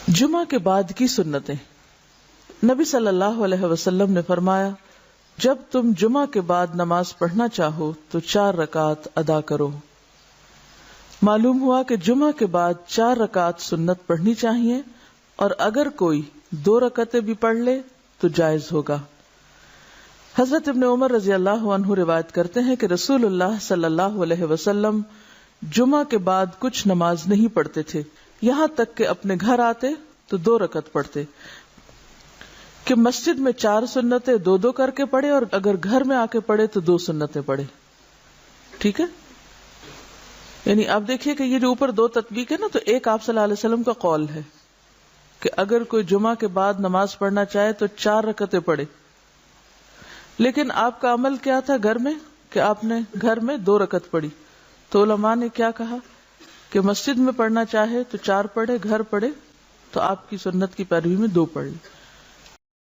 جمعہ کے بعد کی سنتیں. نبی صلی اللہ علیہ وسلم نے فرمایا، جب تم جمعہ کے بعد نماز پڑھنا چاہو تو 4 رکعت ادا کرو. معلوم ہوا کہ جمعہ کے بعد 4 رکعت سنت پڑھنی چاہیے، اور اگر کوئی 2 رکعتیں بھی پڑھ لے تو جائز ہوگا. حضرت ابن عمر رضی اللہ عنہ روایت کرتے ہیں کہ رسول اللہ صلی اللہ علیہ وسلم جمعہ کے بعد کچھ نماز نہیں پڑھتے تھے، یہاں تک کہ اپنے گھر آتے تو 2 رکعت پڑھتے، کہ مسجد میں 4 سنتیں 2 کر کے پڑھے، اور اگر گھر میں آ کے پڑھے تو 2 سنتیں پڑھے. ٹھیک ہے، یعنی آپ دیکھیے کہ یہ جو اوپر 2 تطبیق ہے نا، تو ایک آپ صلی اللہ علیہ وسلم کا قول ہے کہ اگر کوئی جمعہ کے بعد نماز پڑھنا چاہے تو 4 رکعتیں پڑھے. لیکن آپ کا عمل کیا تھا گھر میں، کہ آپ نے گھر میں 2 رکعت پڑھی. تو علماء نے کیا کہا کہ مسجد میں پڑھنا چاہے تو 4 پڑھے، گھر پڑھے تو آپ کی سنت کی پیروی میں 2 پڑھ لی.